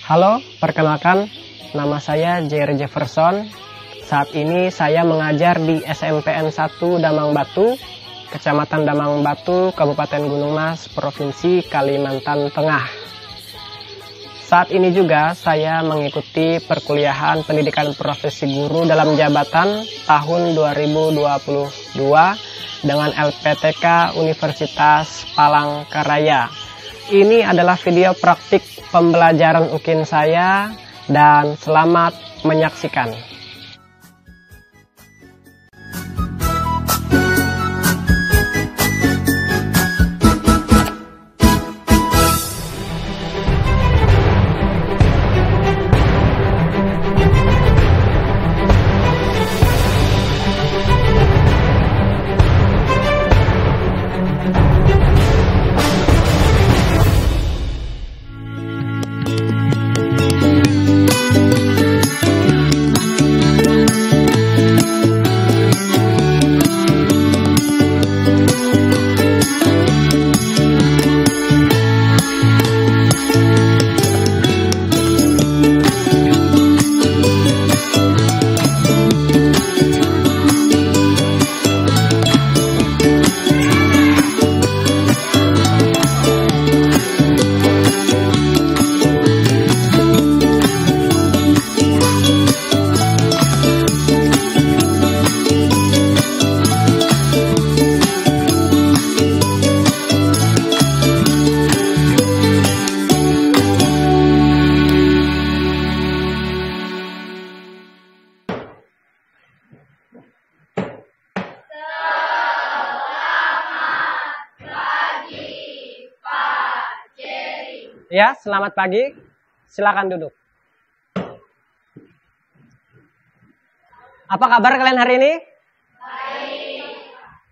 Halo, perkenalkan, nama saya J.R. Jefferson. Saat ini saya mengajar di SMPN 1 Damang Batu, Kecamatan Damang Batu, Kabupaten Gunung Mas, Provinsi Kalimantan Tengah. Saat ini juga saya mengikuti perkuliahan pendidikan profesi guru dalam jabatan tahun 2022 dengan LPTK Universitas Palangkaraya. Ini adalah video praktik pembelajaran UKIN saya dan selamat menyaksikan. Ya, selamat pagi. Silakan duduk. Apa kabar kalian hari ini? Baik.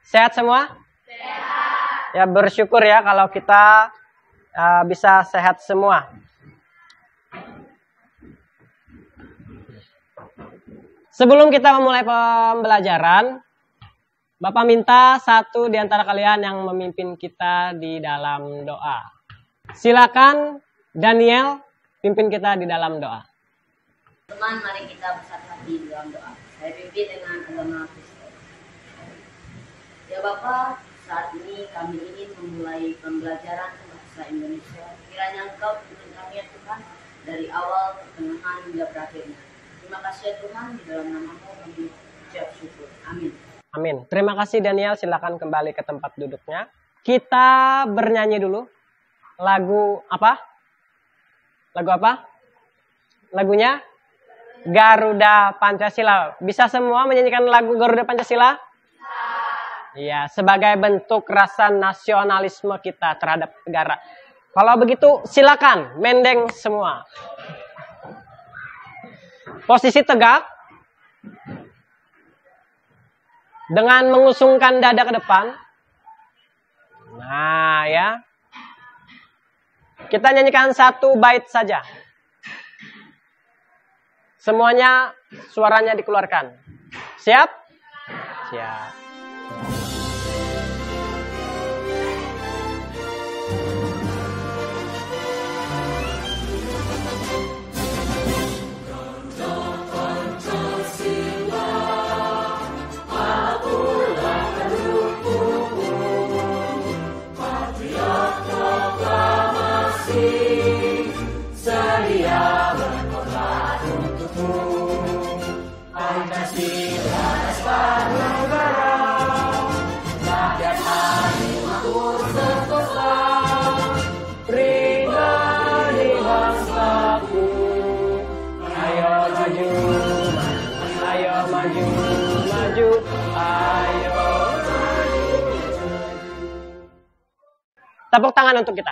Sehat semua? Sehat. Ya, bersyukur ya kalau kita bisa sehat semua. Sebelum kita memulai pembelajaran, Bapak minta satu di antara kalian yang memimpin kita di dalam doa. Silakan Daniel pimpin kita di dalam doa. Teman, mari kita bersatu hati di dalam doa. Saya pimpin dengan agama Kristen. Ya Bapak, saat ini kami ingin memulai pembelajaran bahasa Indonesia. Kiranya Engkau pimpin kami ya Tuhan dari awal, pertengahan hingga berakhirnya. Terima kasih ya Tuhan, di dalam nama-Mu kami ucap syukur. Amin. Amin. Terima kasih Daniel, silakan kembali ke tempat duduknya. Kita bernyanyi dulu. Lagu apa? Lagu apa? Lagunya Garuda Pancasila. Bisa semua menyanyikan lagu Garuda Pancasila? Iya, sebagai bentuk rasa nasionalisme kita terhadap negara. Kalau begitu silakan mendeng semua. Posisi tegak. Dengan mengusungkan dada ke depan. Nah, ya. Kita nyanyikan satu bait saja. Semuanya suaranya dikeluarkan. Siap? Siap. Tepuk tangan untuk kita.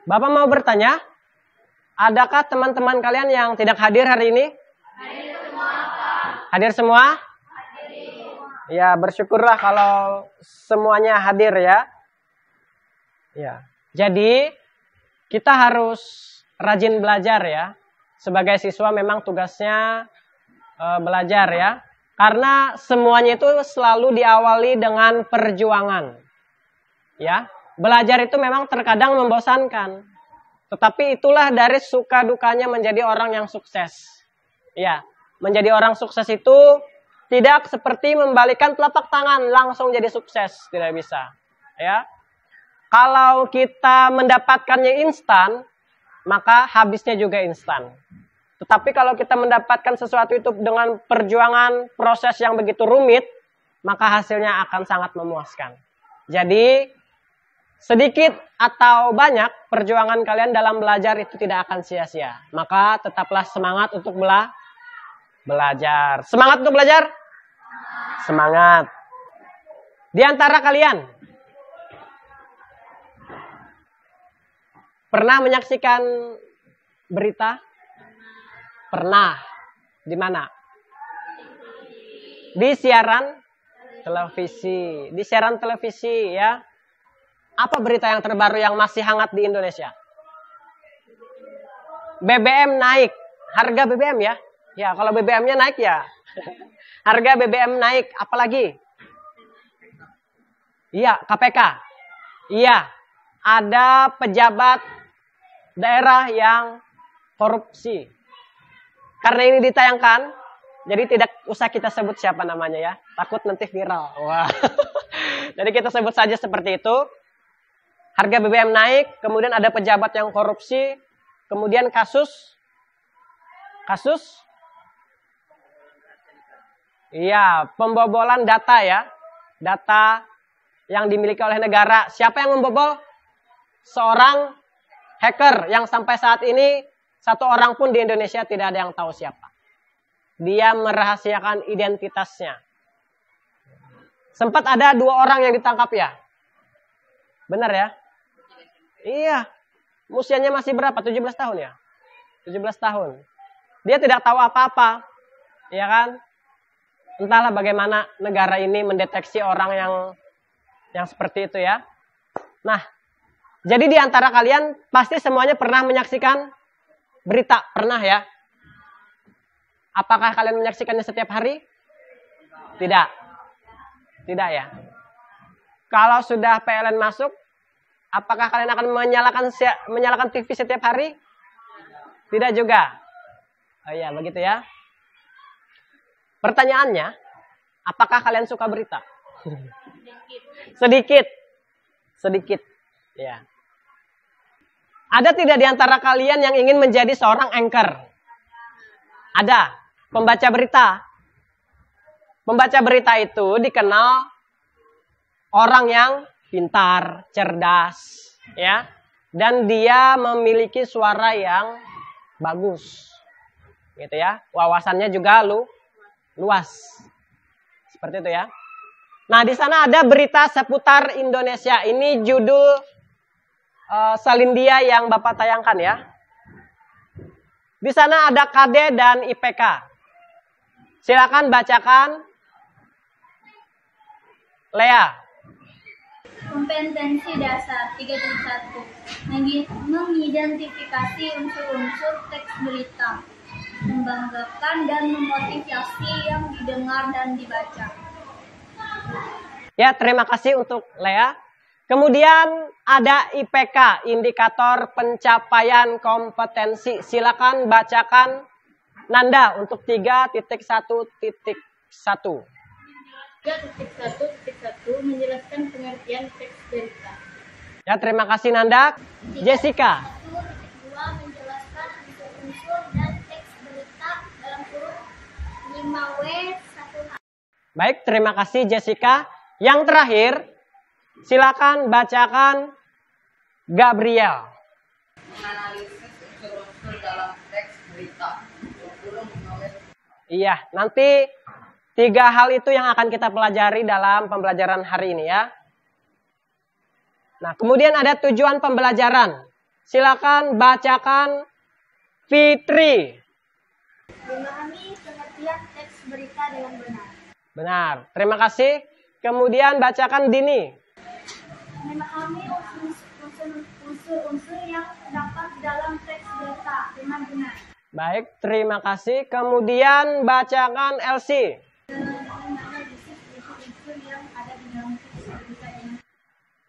Bapak mau bertanya, adakah teman-teman kalian yang tidak hadir hari ini? Hadir semua, Pak. Hadir semua? Hadir. Ya, bersyukurlah kalau semuanya hadir ya. Ya. Jadi, kita harus rajin belajar ya. Sebagai siswa memang tugasnya belajar ya. Karena semuanya itu selalu diawali dengan perjuangan. Ya, belajar itu memang terkadang membosankan. Tetapi itulah dari suka dukanya menjadi orang yang sukses. Ya, menjadi orang sukses itu tidak seperti membalikan telapak tangan langsung jadi sukses, tidak bisa. Ya. Kalau kita mendapatkannya instan, maka habisnya juga instan. Tetapi kalau kita mendapatkan sesuatu itu dengan perjuangan proses yang begitu rumit, maka hasilnya akan sangat memuaskan. Jadi, sedikit atau banyak perjuangan kalian dalam belajar itu tidak akan sia-sia. Maka tetaplah semangat untuk belajar. Semangat untuk belajar? Semangat. Di antara kalian pernah menyaksikan berita? Pernah. Di mana? Di siaran televisi. Di siaran televisi ya. Apa berita yang terbaru yang masih hangat di Indonesia? BBM naik. Harga BBM ya. Ya, kalau BBM-nya naik ya. Harga BBM naik. Apalagi? Iya, KPK. Iya, ada pejabat daerah yang korupsi. Karena ini ditayangkan, jadi tidak usah kita sebut siapa namanya ya. Takut nanti viral. Wah. Jadi kita sebut saja seperti itu. Harga BBM naik, kemudian ada pejabat yang korupsi, kemudian kasus, iya, pembobolan data ya, data yang dimiliki oleh negara. Siapa yang membobol? Seorang hacker yang sampai saat ini satu orang pun di Indonesia tidak ada yang tahu siapa. Dia merahasiakan identitasnya. Sempat ada 2 orang yang ditangkap ya, benar ya? Iya, usianya masih berapa? 17 tahun ya? 17 tahun. Dia tidak tahu apa-apa. Ya kan? Entahlah bagaimana negara ini mendeteksi orang yang seperti itu ya. Nah, jadi di antara kalian pasti semuanya pernah menyaksikan berita. Pernah ya? Apakah kalian menyaksikannya setiap hari? Tidak. Tidak ya? Kalau sudah PLN masuk, apakah kalian akan menyalakan TV setiap hari? Tidak juga. Oh iya, begitu ya. Pertanyaannya, apakah kalian suka berita? Sedikit. Sedikit. Ya. Ada tidak di antara kalian yang ingin menjadi seorang anchor? Ada. Pembaca berita. Pembaca berita itu dikenal orang yang pintar, cerdas, ya, dan dia memiliki suara yang bagus, gitu ya. Wawasannya juga luas, seperti itu ya. Nah, di sana ada berita seputar Indonesia. Ini judul Salindia yang Bapak tayangkan ya. Di sana ada KD dan IPK. Silakan bacakan, Lea. Kompetensi dasar 3.1 mengidentifikasi unsur-unsur teks berita, membanggakan dan memotivasi yang didengar dan dibaca. Ya, terima kasih untuk Lea. Kemudian ada IPK, indikator pencapaian kompetensi. Silakan bacakan Nanda untuk 3.1.1. 3.1.1 menjelaskan pengertian teks berita. Ya, terima kasih Nanda. Jessica. 3.2 menjelaskan unsur-unsur dan teks berita dalam kurung 5W1H. Baik, terima kasih Jessica. Yang terakhir, silakan bacakan Gabriel. Menganalisis unsur-unsur dalam teks berita. Iya, nanti 3 hal itu yang akan kita pelajari dalam pembelajaran hari ini ya. Nah, kemudian ada tujuan pembelajaran. Silakan bacakan Fitri. Memahami pengertian teks berita dengan benar. Benar, terima kasih. Kemudian bacakan Dini. Memahami unsur-unsur yang terdapat dalam teks berita dengan benar. Baik, terima kasih. Kemudian bacakan Elsie.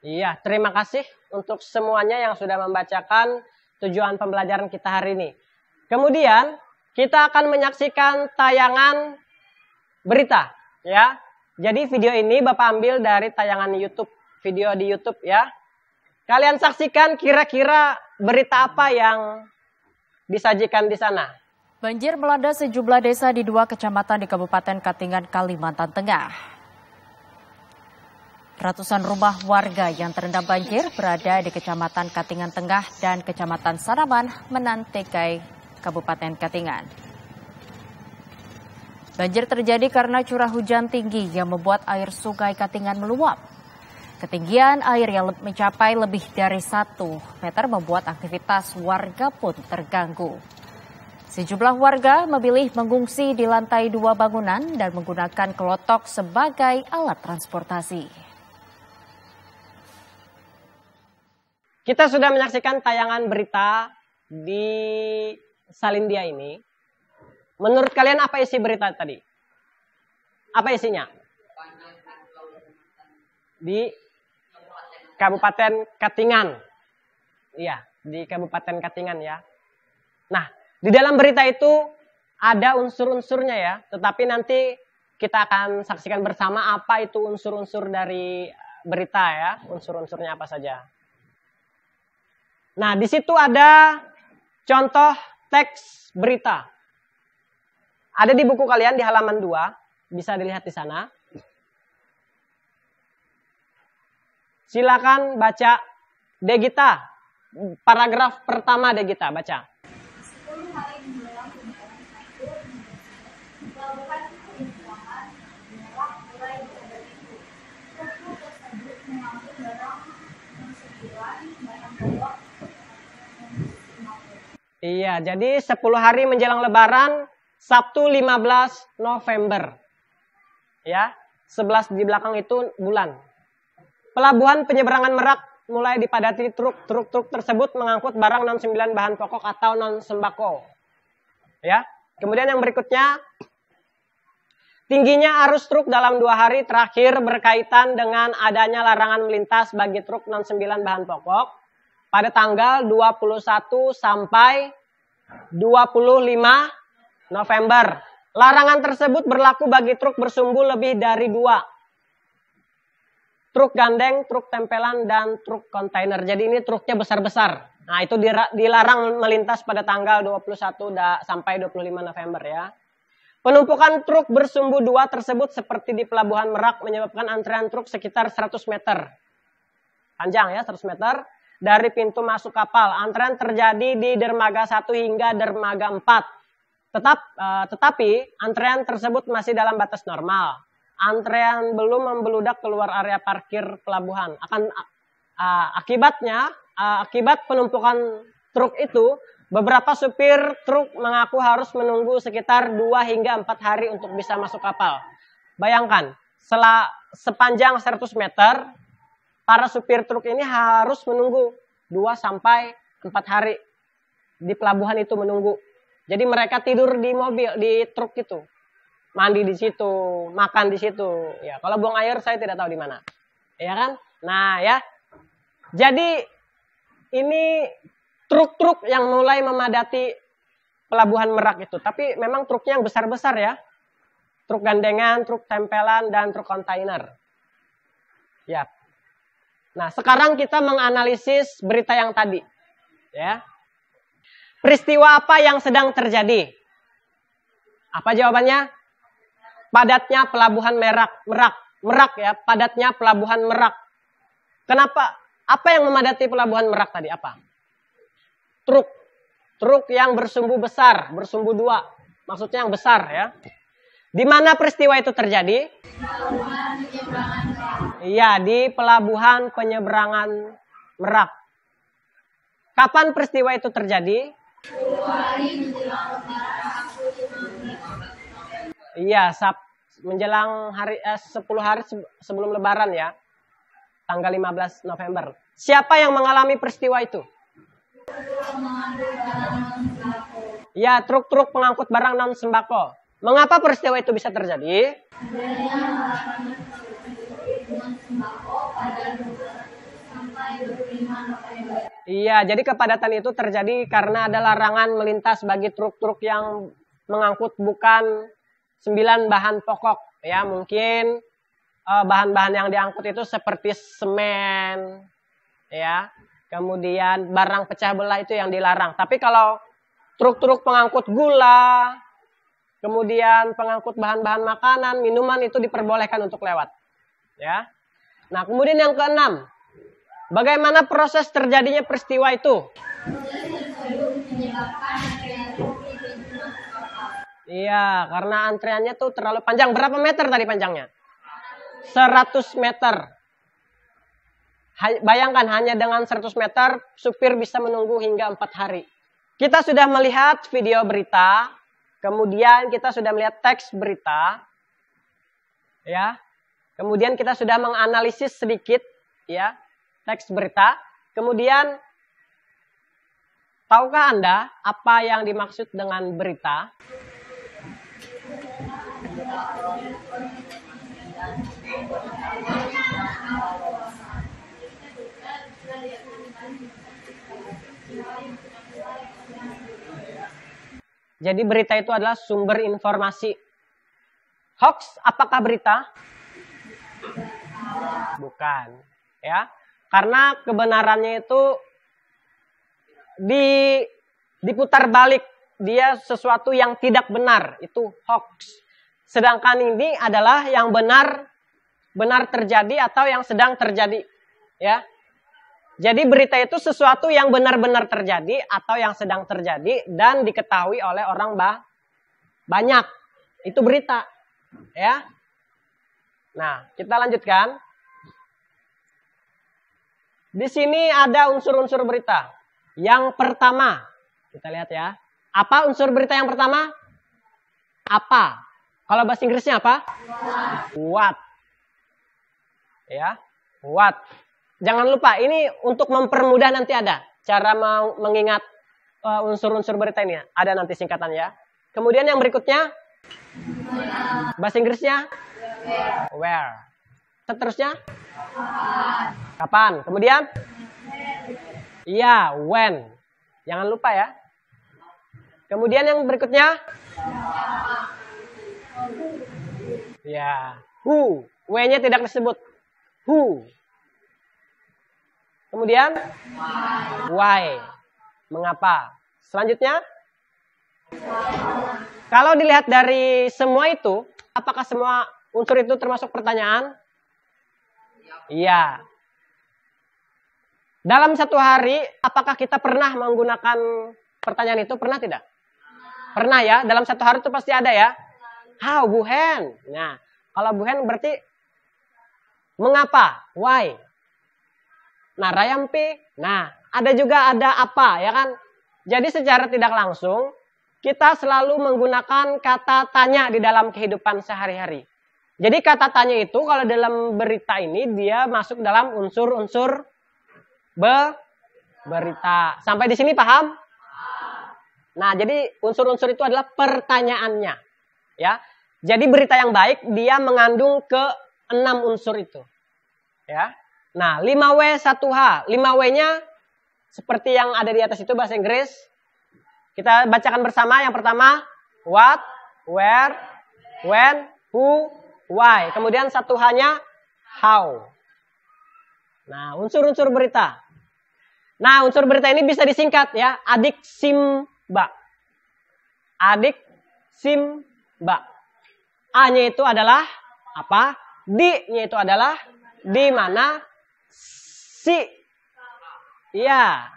Iya, terima kasih untuk semuanya yang sudah membacakan tujuan pembelajaran kita hari ini. Kemudian kita akan menyaksikan tayangan berita, ya. Jadi video ini Bapak ambil dari tayangan YouTube, video di YouTube ya. Kalian saksikan kira-kira berita apa yang disajikan di sana. Banjir melanda sejumlah desa di 2 kecamatan di Kabupaten Katingan, Kalimantan Tengah. Ratusan rumah warga yang terendam banjir berada di Kecamatan Katingan Tengah dan Kecamatan Sanaman, Menantekai, Kabupaten Katingan. Banjir terjadi karena curah hujan tinggi yang membuat air sungai Katingan meluap. Ketinggian air yang mencapai lebih dari 1 meter membuat aktivitas warga pun terganggu. Sejumlah warga memilih mengungsi di lantai 2 bangunan dan menggunakan kelotok sebagai alat transportasi. Kita sudah menyaksikan tayangan berita di Salindia ini. Menurut kalian apa isi berita tadi? Apa isinya? Di Kabupaten Katingan. Iya, di Kabupaten Katingan ya. Nah, di dalam berita itu ada unsur-unsurnya ya. Tetapi nanti kita akan saksikan bersama apa itu unsur-unsur dari berita ya. Unsur-unsurnya apa saja. Nah, di situ ada contoh teks berita. Ada di buku kalian di halaman 2, bisa dilihat di sana. Silakan baca, Degita. Paragraf pertama Degita, baca. 10 hari menjelang pembukaan satu, pelabuhan penyeberangan Merak mulai dihadapi truk tersebut mengangkut barang sembilan bahan pokok. Iya, jadi 10 hari menjelang Lebaran, Sabtu 15 November. Ya, 11 di belakang itu bulan. Pelabuhan penyeberangan Merak mulai dipadati truk tersebut mengangkut barang non-9 bahan pokok atau non-sembako. Ya, kemudian yang berikutnya, tingginya arus truk dalam 2 hari terakhir berkaitan dengan adanya larangan melintas bagi truk non-9 bahan pokok pada tanggal 21 sampai 25 November. Larangan tersebut berlaku bagi truk bersumbu lebih dari 2. Truk gandeng, truk tempelan, dan truk kontainer. Jadi ini truknya besar-besar. Nah, itu dilarang melintas pada tanggal 21 sampai 25 November ya. Penumpukan truk bersumbu 2 tersebut seperti di Pelabuhan Merak menyebabkan antrean truk sekitar 100 meter. Panjang ya, 100 meter. Dari pintu masuk kapal. Antrean terjadi di dermaga 1 hingga dermaga 4. Tetapi antrean tersebut masih dalam batas normal. Antrean belum membeludak keluar area parkir pelabuhan. Akibat penumpukan truk itu, beberapa supir truk mengaku harus menunggu sekitar 2 hingga 4 hari untuk bisa masuk kapal. Bayangkan, sepanjang 100 meter, para supir truk ini harus menunggu 2 sampai 4 hari di pelabuhan itu menunggu. Jadi mereka tidur di mobil, di truk itu. Mandi di situ, makan di situ. Ya, kalau buang air saya tidak tahu di mana. Ya kan? Nah, ya. Jadi ini truk-truk yang mulai memadati Pelabuhan Merak itu. Tapi memang truknya yang besar-besar ya. Truk gandengan, truk tempelan, dan truk kontainer. Ya. Nah, sekarang kita menganalisis berita yang tadi. Ya. Peristiwa apa yang sedang terjadi? Apa jawabannya? Padatnya Pelabuhan Merak ya, padatnya Pelabuhan Merak. Kenapa? Apa yang memadati Pelabuhan Merak tadi? Apa? Truk yang bersumbu besar, bersumbu 2. Maksudnya yang besar ya. Di mana peristiwa itu terjadi? Iya, di Pelabuhan Penyeberangan Merak. Kapan peristiwa itu terjadi? 10 hari menjelang Lebaran. Iya, menjelang 10 hari sebelum Lebaran ya. Tanggal 15 November. Siapa yang mengalami peristiwa itu? Ya, truk-truk pengangkut barang non-sembako. Mengapa peristiwa itu bisa terjadi? Iya, jadi kepadatan itu terjadi karena ada larangan melintas bagi truk-truk yang mengangkut bukan 9 bahan pokok. Ya, mungkin bahan-bahan yang diangkut itu seperti semen, ya, kemudian barang pecah belah itu yang dilarang. Tapi kalau truk-truk pengangkut gula, kemudian pengangkut bahan-bahan makanan, minuman itu diperbolehkan untuk lewat. Ya. Nah, kemudian yang keenam, bagaimana proses terjadinya peristiwa itu? Iya, karena antreannya tuh terlalu panjang. Berapa meter tadi panjangnya? 100 meter. Bayangkan hanya dengan 100 meter, supir bisa menunggu hingga 4 hari. Kita sudah melihat video berita, kemudian kita sudah melihat teks berita, ya. Kemudian kita sudah menganalisis sedikit, ya, teks berita. Kemudian, tahukah Anda apa yang dimaksud dengan berita? Jadi berita itu adalah sumber informasi. Hoax apakah berita? Bukan, ya. Karena kebenarannya itu diputar balik, dia sesuatu yang tidak benar, itu hoax. Sedangkan ini adalah yang benar terjadi atau yang sedang terjadi, ya. Jadi berita itu sesuatu yang benar-benar terjadi atau yang sedang terjadi dan diketahui oleh orang banyak. Itu berita, ya. Nah, kita lanjutkan. Di sini ada unsur-unsur berita. Yang pertama, kita lihat ya. Apa unsur berita yang pertama? Apa? Kalau bahasa Inggrisnya apa? What. Ya, what. Jangan lupa, ini untuk mempermudah nanti ada cara mengingat unsur-unsur berita ini. Ada nanti singkatannya. Kemudian yang berikutnya, bahasa Inggrisnya where. Seterusnya kapan. Kemudian iya, when. Jangan lupa ya. Kemudian yang berikutnya ya, who. W-nya tidak disebut. Who. Kemudian why. Mengapa. Selanjutnya, kalau dilihat dari semua itu, apakah semua unsur itu termasuk pertanyaan? Iya. Dalam satu hari, apakah kita pernah menggunakan pertanyaan itu? Pernah tidak? Pernah ya. Dalam satu hari itu pasti ada ya. How, buhen. Nah, kalau buhen berarti mengapa? Why? Nah, rayampi. Nah, ada apa, ya kan? Jadi secara tidak langsung, kita selalu menggunakan kata tanya di dalam kehidupan sehari-hari. Jadi kata tanya itu kalau dalam berita ini, dia masuk dalam unsur-unsur berita. Sampai di sini paham? Nah, jadi unsur-unsur itu adalah pertanyaannya. Ya. Jadi berita yang baik, dia mengandung ke 6 unsur itu. Ya. Nah, 5W 1H. 5W-nya seperti yang ada di atas itu bahasa Inggris. Kita bacakan bersama. Yang pertama, what, where, when, who, why. Kemudian 1H-nya how. Nah, unsur-unsur berita. Nah, unsur berita ini bisa disingkat ya. Adik simba. Adik simba. A-nya itu adalah apa? D-nya itu adalah di mana? Si. Iya.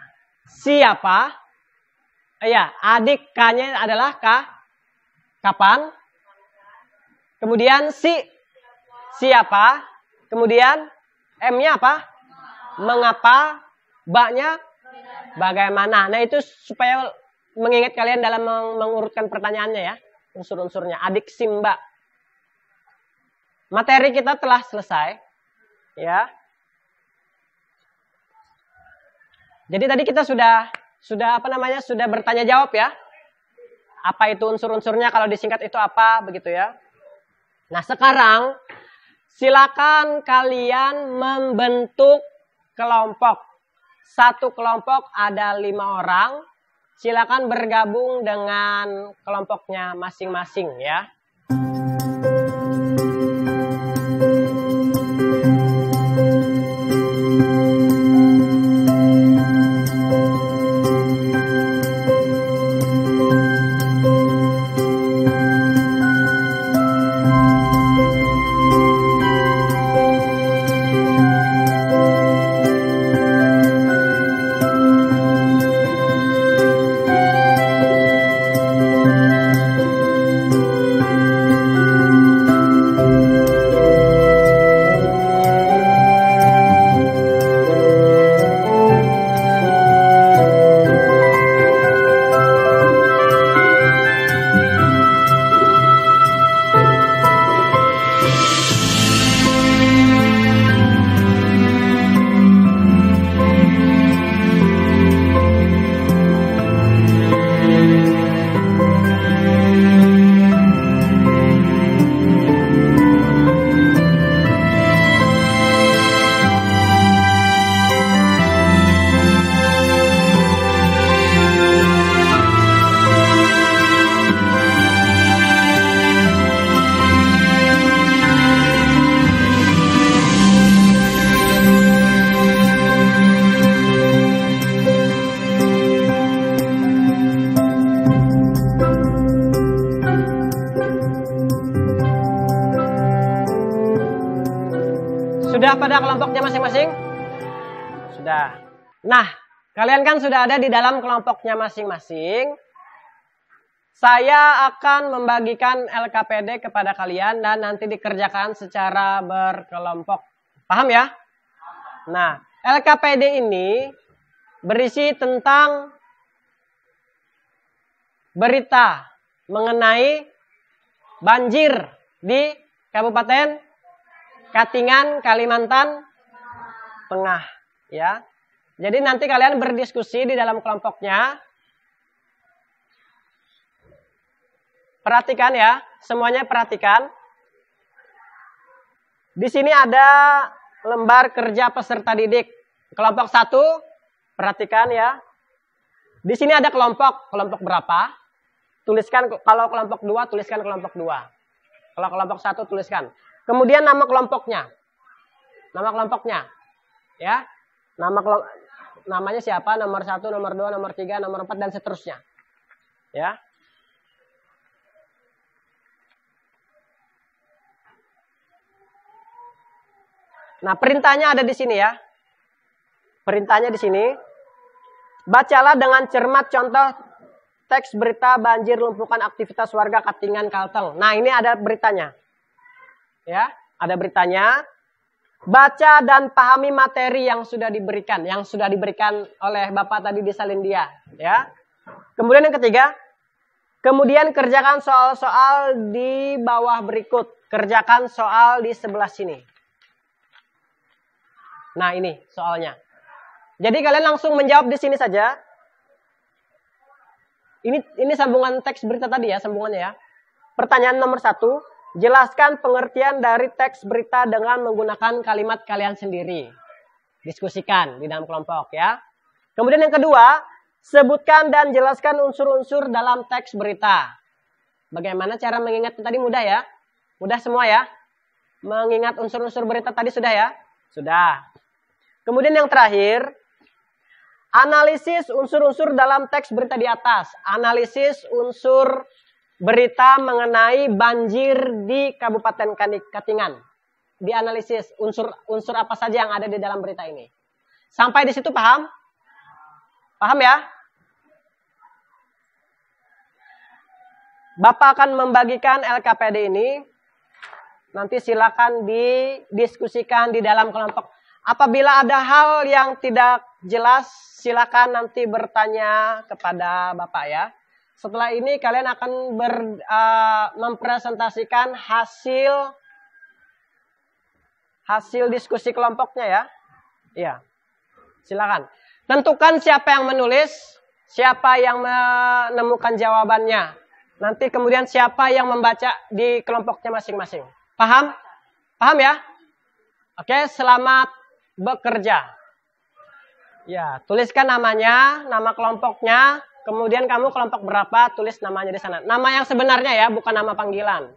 Siapa? Iya, adik K-nya adalah kapan? Kemudian siapa? Kemudian M-nya apa? Mengapa? Ba-nya bagaimana? Nah, itu supaya mengingat kalian dalam mengurutkan pertanyaannya ya. Unsur-unsurnya. Adik simba. Materi kita telah selesai. Ya. Jadi tadi kita sudah bertanya jawab ya. Apa itu unsur-unsurnya, kalau disingkat itu apa, begitu ya. Nah, sekarang silakan kalian membentuk kelompok. satu kelompok ada 5 orang. Silakan bergabung dengan kelompoknya masing-masing ya. Sudah pada kelompoknya masing-masing? Sudah. Nah, kalian kan sudah ada di dalam kelompoknya masing-masing. Saya akan membagikan LKPD kepada kalian dan nanti dikerjakan secara berkelompok. Paham ya? Nah, LKPD ini berisi tentang berita mengenai banjir di Kabupaten Katingan, Kalimantan Tengah, ya. Jadi nanti kalian berdiskusi di dalam kelompoknya. Perhatikan ya, semuanya perhatikan. Di sini ada lembar kerja peserta didik. Kelompok 1, perhatikan ya. Di sini ada kelompok berapa? Tuliskan kalau kelompok 2, tuliskan kelompok 2. Kalau kelompok 1 tuliskan. Kemudian nama kelompoknya. Nama kelompoknya. Ya. Namanya siapa? Nomor 1, nomor 2, nomor 3, nomor 4 dan seterusnya. Ya. Nah, perintahnya ada di sini ya. Perintahnya di sini. Bacalah dengan cermat contoh teks berita banjir lumpuhkan aktivitas warga Katingan, Kalteng. Nah, ini ada beritanya. Ya, ada beritanya. Baca dan pahami materi yang sudah diberikan oleh Bapak tadi di Salindia, ya. Kemudian yang ketiga, kemudian kerjakan soal-soal di bawah berikut. Kerjakan soal di sebelah sini. Nah, ini soalnya. Jadi kalian langsung menjawab di sini saja. Ini sambungan teks berita tadi ya, sambungannya ya. Pertanyaan nomor 1. Jelaskan pengertian dari teks berita dengan menggunakan kalimat kalian sendiri. Diskusikan di dalam kelompok ya. Kemudian yang kedua, sebutkan dan jelaskan unsur-unsur dalam teks berita. Bagaimana cara mengingat tadi mudah ya? Mudah semua ya? Mengingat unsur-unsur berita tadi sudah ya? Sudah. Kemudian yang terakhir, analisis unsur-unsur dalam teks berita di atas. Analisis unsur berita mengenai banjir di Kabupaten Katingan. Dianalisis unsur apa saja yang ada di dalam berita ini. Sampai di situ paham? Paham ya? Bapak akan membagikan LKPD ini. Nanti silakan didiskusikan di dalam kelompok. Apabila ada hal yang tidak jelas, silakan nanti bertanya kepada Bapak ya. Setelah ini kalian akan mempresentasikan hasil diskusi kelompoknya ya. Iya. Silakan. Tentukan siapa yang menulis, siapa yang menemukan jawabannya. Nanti kemudian siapa yang membaca di kelompoknya masing-masing. Paham? Paham ya? Oke, selamat bekerja. Ya, tuliskan namanya, nama kelompoknya, kemudian kamu kelompok berapa, tulis namanya di sana. Nama yang sebenarnya ya, bukan nama panggilan.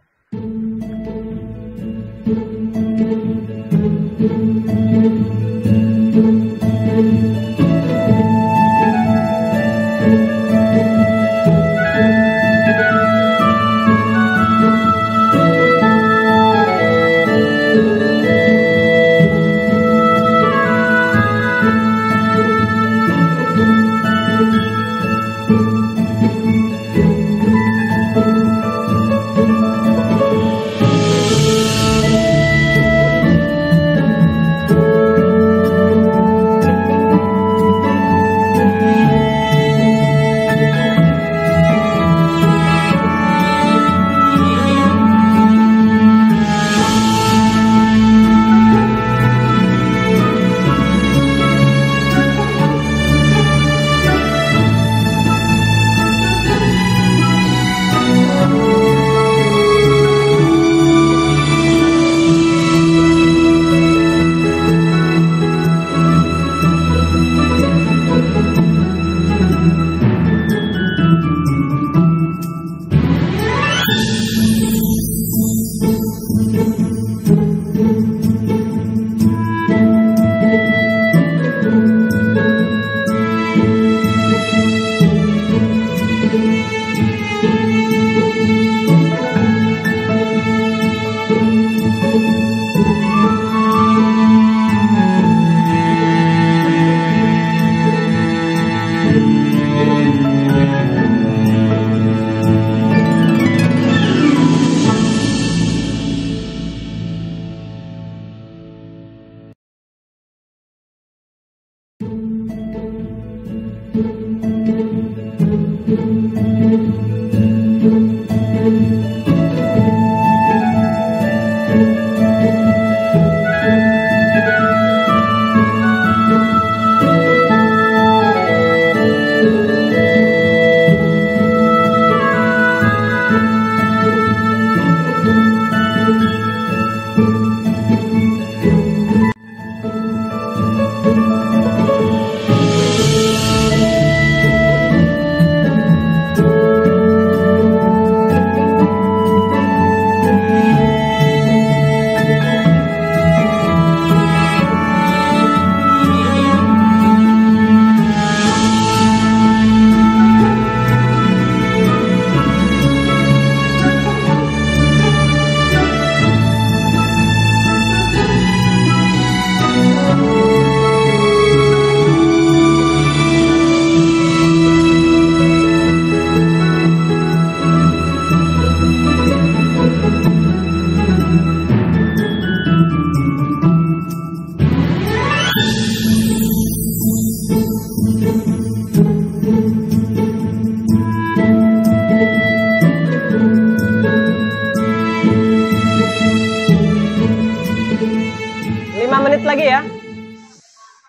Lagi ya,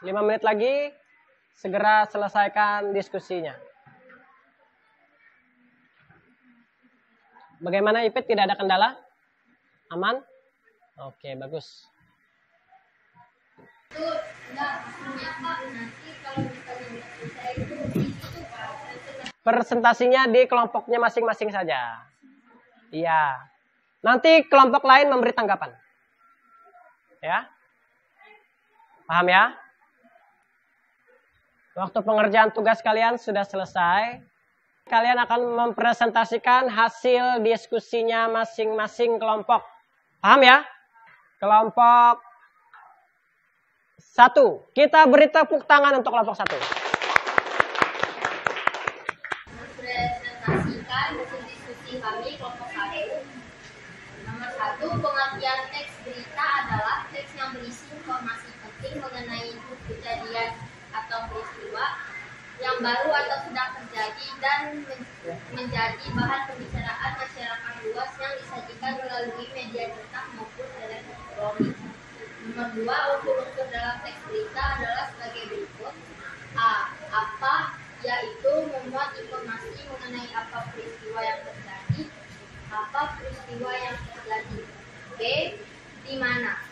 5 menit lagi, segera selesaikan diskusinya. Bagaimana Ipit, tidak ada kendala? Aman? Oke, bagus. Presentasinya di kelompoknya masing-masing saja. Iya. Nanti kelompok lain memberi tanggapan. Ya. Paham ya? Waktu pengerjaan tugas kalian sudah selesai. Kalian akan mempresentasikan hasil diskusinya masing-masing kelompok. Paham ya? Kelompok 1. Kita beri tepuk tangan untuk kelompok 1. Mempresentasikan hasil diskusi kami kelompok 1. Nomor 1, pengertian teks berita adalah teks yang berisi informasi mengenai kejadian atau peristiwa yang baru atau sedang terjadi dan menjadi bahan pembicaraan masyarakat luas yang disajikan melalui media cetak maupun elektronik. Nomor 2, unsur-unsur dalam teks berita adalah sebagai berikut. A. Apa, yaitu memuat informasi mengenai apa peristiwa yang terjadi. Apa peristiwa yang terjadi. B. Di mana,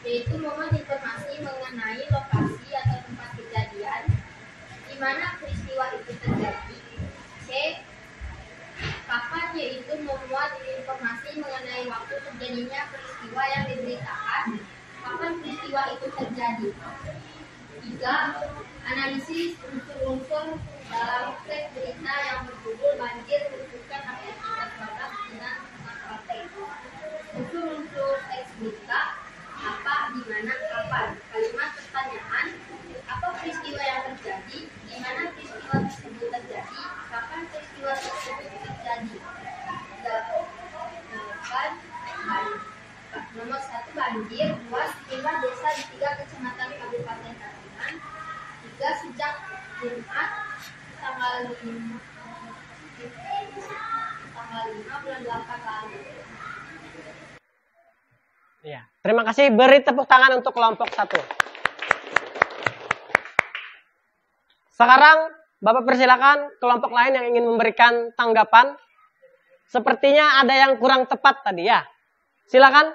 yaitu memuat informasi mengenai lokasi atau tempat kejadian mana peristiwa itu terjadi? C. Kapan, yaitu memuat informasi mengenai waktu terjadinya peristiwa yang diberitakan. Kapan peristiwa itu terjadi? 3. Analisis unsur-unsur dalam teks berita yang berjudul banjir menunjukkan aktivitas warga dengan masalah. Unsur-unsur teks berita apa, di mana, kapan. Kalimat pertanyaan, apa peristiwa yang terjadi, di mana peristiwa tersebut terjadi, kapan peristiwa tersebut terjadi. Nomor 1 banjir, 2 sejumlah desa di 3 kecamatan Kabupaten Katingan, 3 sejak Jumat tanggal 5 bulan 8 lalu. Ya, terima kasih. Beri tepuk tangan untuk kelompok 1. Sekarang Bapak persilakan kelompok lain yang ingin memberikan tanggapan. Sepertinya ada yang kurang tepat tadi ya. Silakan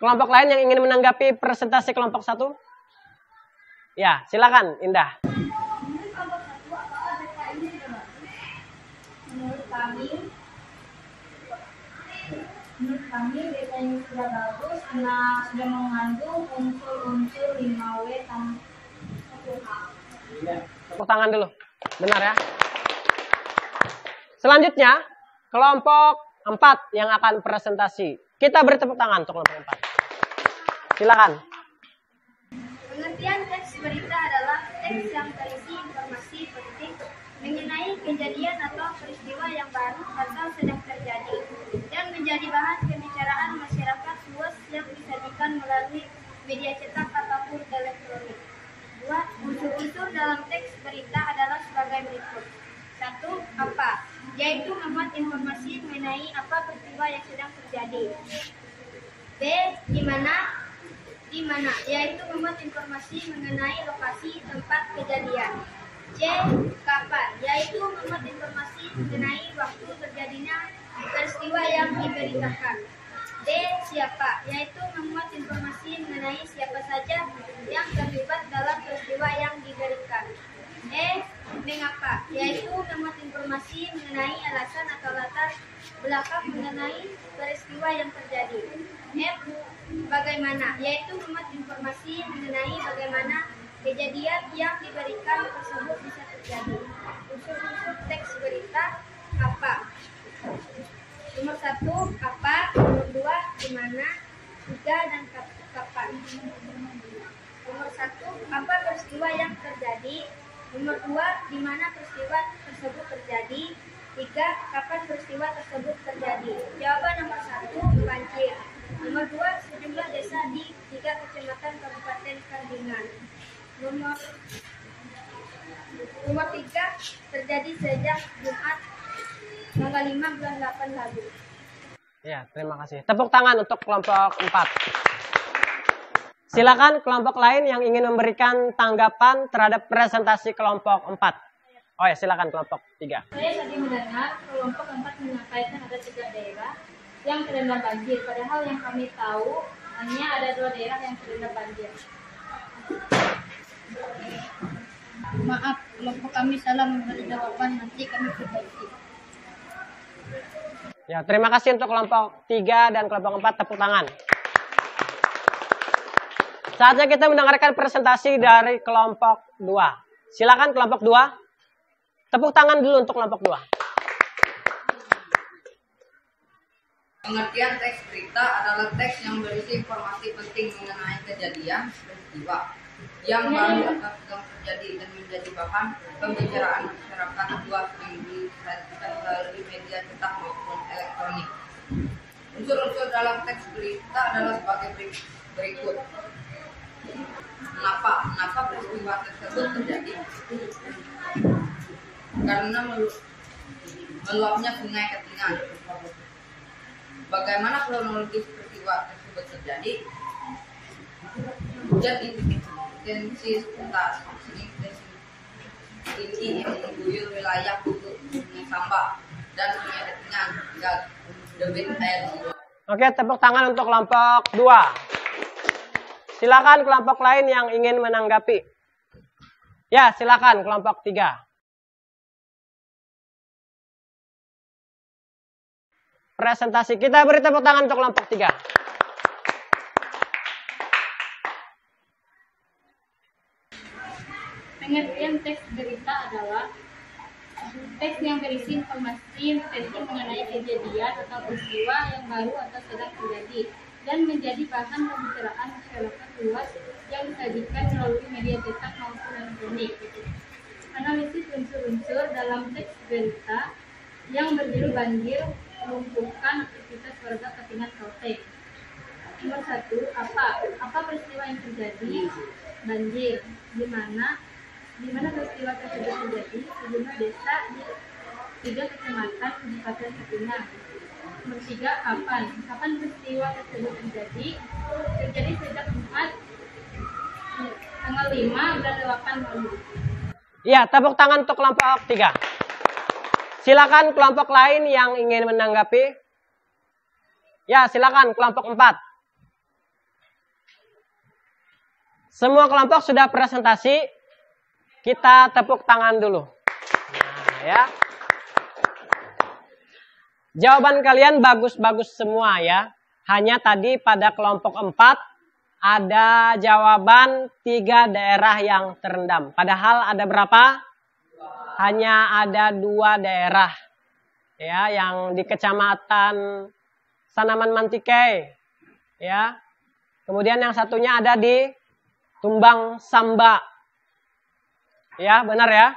kelompok lain yang ingin menanggapi presentasi kelompok 1. Ya, silakan Indah. Menurut kami data ini sudah bagus karena sudah mengandung unsur-unsur 5W tambah 1H. Tepuk tangan dulu. Benar ya. Selanjutnya kelompok 4 yang akan presentasi. Kita beri tepuk tangan untuk kelompok 4. Silakan. Pengertian teks berita adalah teks yang berisi informasi penting mengenai kejadian atau peristiwa yang baru atau sedang terjadi dan menjadi bahan pembicaraan masyarakat luas yang disajikan melalui media cetak ataupun elektronik. 2. Unsur-unsur dalam teks berita adalah sebagai berikut. 1. Apa? Yaitu memuat informasi mengenai apa peristiwa yang sedang terjadi. B. Di mana? Yaitu memuat informasi mengenai lokasi tempat kejadian. C. Kapan? Yaitu memuat informasi mengenai waktu terjadinya peristiwa yang diberitakan. D. Siapa? Yaitu memuat informasi mengenai siapa saja yang terlibat dalam peristiwa yang diberikan. E. Mengapa? Yaitu memuat informasi mengenai alasan atau latar belakang mengenai peristiwa yang terjadi. F. Bagaimana? Yaitu memuat informasi mengenai bagaimana kejadian yang diberikan tersebut bisa terjadi. Unsur-unsur teks berita apa? Nomor 1, apa? Nomor 2, di mana? 3, dan kapan. Nomor 1, apa peristiwa yang terjadi? Nomor 2, di mana peristiwa tersebut terjadi? 3, kapan peristiwa tersebut terjadi? Jawaban nomor 1, banjir. Nomor 2, sejumlah desa di 3 kecamatan Kabupaten Katingan. Nomor 3, terjadi sejak Jumat tanggal 5 bulan 8 lalu. Ya, terima kasih. Tepuk tangan untuk kelompok 4. Silakan kelompok lain yang ingin memberikan tanggapan terhadap presentasi kelompok 4. Oh ya, silakan kelompok 3. Saya tadi mendengar kelompok 4 menyampaikan ada 3 daerah yang terendam banjir. Padahal yang kami tahu hanya ada 2 daerah yang terendam banjir. Maaf, kelompok kami salah memberi jawaban, nanti kami perbaiki. Ya, terima kasih untuk kelompok 3 dan kelompok 4. Tepuk tangan. Saatnya kita mendengarkan presentasi dari kelompok 2. Silakan kelompok 2. Tepuk tangan dulu untuk kelompok 2. Pengertian teks berita adalah teks yang berisi informasi penting mengenai kejadian peristiwa yang baru atau sedang terjadi dan menjadi bahan pembicaraan masyarakat luas yang disajikan melalui media cetak maupun elektronik. Unsur-unsur dalam teks berita adalah sebagai berikut. Mengapa peristiwa tersebut terjadi? Karena meluapnya sungai Katingan. Bagaimana kronologis peristiwa tersebut terjadi? Hujan intensitas tinggi yang mengguyur wilayah Hulu, Sungai Samba, dan Sungai Katingan hingga debit air. Oke, tepuk tangan untuk kelompok 2. Silakan kelompok lain yang ingin menanggapi. Ya, silakan kelompok 3. Presentasi kita beri tepuk tangan untuk kelompok 3. Pengertian teks berita adalah teks yang berisi informasi penting mengenai kejadian atau peristiwa yang baru atau sedang terjadi dan menjadi bahan pembicaraan masyarakat luas yang disajikan melalui media cetak maupun elektronik. Analisis unsur-unsur dalam teks berita yang berjudul banjir melumpuhkan aktivitas warga Katingan Kauteng. Nomor 1, apa peristiwa yang terjadi? Banjir. Di mana peristiwa tersebut terjadi? Sejumlah desa di 3 kecamatan Kabupaten Katingan. Nomor 3, kapan peristiwa tersebut terjadi? Terjadi sejak tanggal 5 bulan 8 lalu. Ya, tepuk tangan untuk kelompok 3. Silakan kelompok lain yang ingin menanggapi. Ya, silakan kelompok 4. Semua kelompok sudah presentasi. Kita tepuk tangan dulu. Nah, ya. Jawaban kalian bagus-bagus semua ya. Hanya tadi pada kelompok 4 ada jawaban 3 daerah yang terendam. Padahal ada berapa? Hanya ada 2 daerah. Ya, yang di Kecamatan Sanaman Mantikei. Ya. Kemudian yang satunya ada di Tumbang Samba. Ya, benar ya?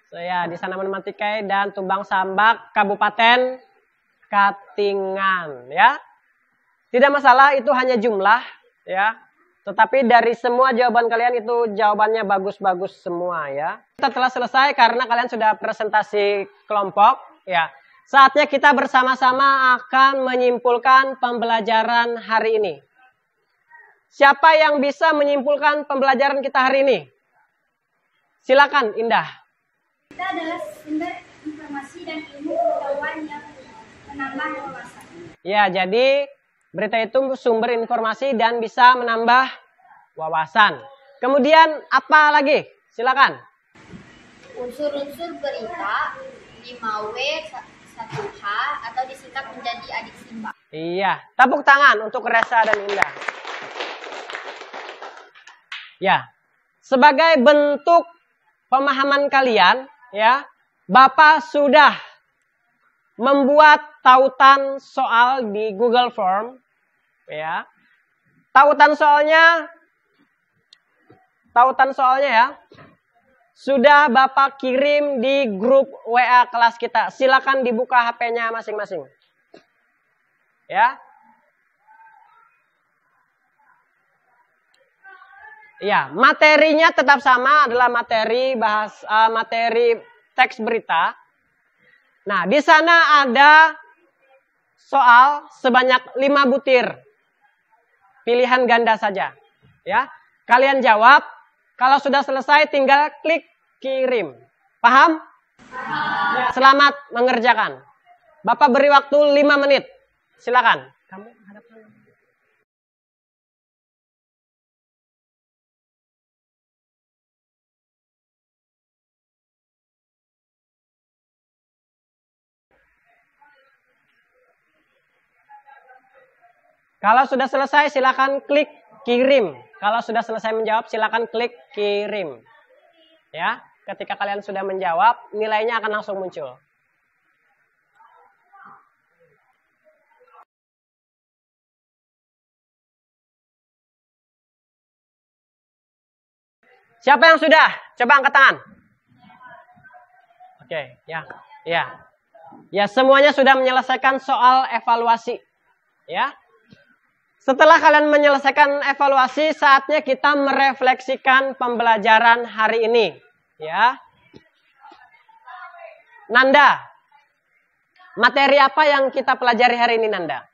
Saya di Sanaman Mantikei dan Tumbang Samba, Kabupaten Katingan, ya. Tidak masalah, itu hanya jumlah, ya. Tetapi dari semua jawaban kalian itu jawabannya bagus-bagus semua, ya. Kita telah selesai karena kalian sudah presentasi kelompok, ya. Saatnya kita bersama-sama akan menyimpulkan pembelajaran hari ini. Siapa yang bisa menyimpulkan pembelajaran kita hari ini? Silakan, Indah. Kita adalah sumber informasi dan ilmu pengetahuan yang menambah wawasan. Ya, jadi berita itu sumber informasi dan bisa menambah wawasan. Kemudian apa lagi? Silakan. Unsur-unsur berita 5W 1H atau disingkat menjadi adik Simba. Iya, tepuk tangan untuk Resa dan Indah. Ya, sebagai bentuk pemahaman kalian, ya, Bapak sudah membuat tautan soal di Google Form, ya. Tautan soalnya ya, sudah Bapak kirim di grup WA kelas kita. Silakan dibuka HP-nya masing-masing, ya. Ya, materinya tetap sama, adalah materi materi teks berita. Nah, di sana ada soal sebanyak 5 butir. Pilihan ganda saja, ya. Kalian jawab, kalau sudah selesai tinggal klik kirim. Paham? Ya, selamat mengerjakan. Bapak beri waktu 5 menit. Silakan. Kamu hadap. Kalau sudah selesai silakan klik kirim. Kalau sudah selesai menjawab silakan klik kirim. Ya, ketika kalian sudah menjawab, nilainya akan langsung muncul. Siapa yang sudah? Coba angkat tangan. Oke, ya. Ya. Ya, semuanya sudah menyelesaikan soal evaluasi. Ya. Setelah kalian menyelesaikan evaluasi, saatnya kita merefleksikan pembelajaran hari ini. Ya. Nanda, materi apa yang kita pelajari hari ini, Nanda?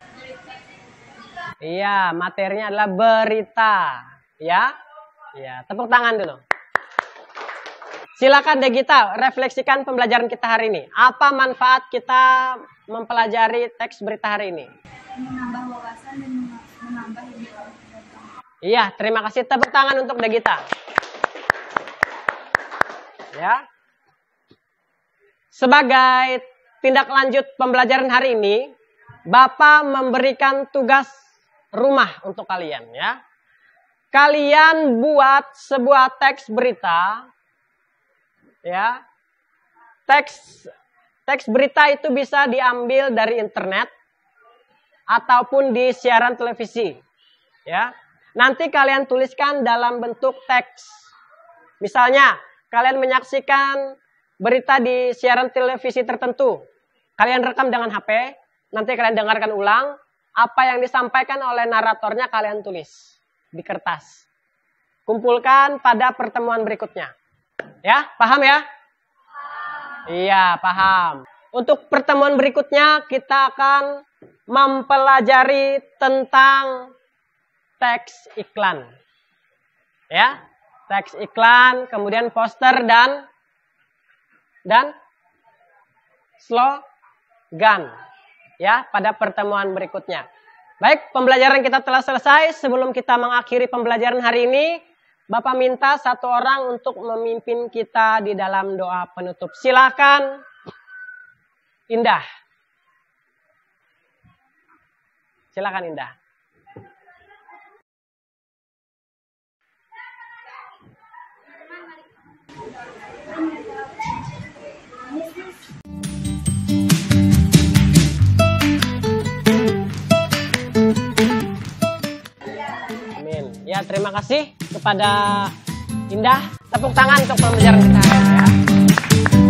Iya, materinya adalah berita. Ya. Ya, tepuk tangan dulu. Silakan Degita, refleksikan pembelajaran kita hari ini. Apa manfaat kita mempelajari teks berita hari ini? Menambah wawasan dan menambah ilmu. Iya, terima kasih. Tepuk tangan untuk Degita. Ya. Sebagai tindak lanjut pembelajaran hari ini, Bapak memberikan tugas rumah untuk kalian ya. Kalian buat sebuah teks berita ya. Teks berita itu bisa diambil dari internet ataupun di siaran televisi ya. Nanti kalian tuliskan dalam bentuk teks. Misalnya, kalian menyaksikan berita di siaran televisi tertentu. Kalian rekam dengan HP, nanti kalian dengarkan ulang. Apa yang disampaikan oleh naratornya kalian tulis di kertas. Kumpulkan pada pertemuan berikutnya. Ya, paham ya? Iya, paham. Untuk pertemuan berikutnya kita akan mempelajari tentang teks iklan. Ya, teks iklan, kemudian poster dan slogan ya pada pertemuan berikutnya. Baik, pembelajaran kita telah selesai. Sebelum kita mengakhiri pembelajaran hari ini, Bapak minta satu orang untuk memimpin kita di dalam doa penutup. Silakan, Indah. Silakan, Indah. Ya, terima kasih kepada Indah. Tepuk tangan untuk pembelajaran kita hari ini ya.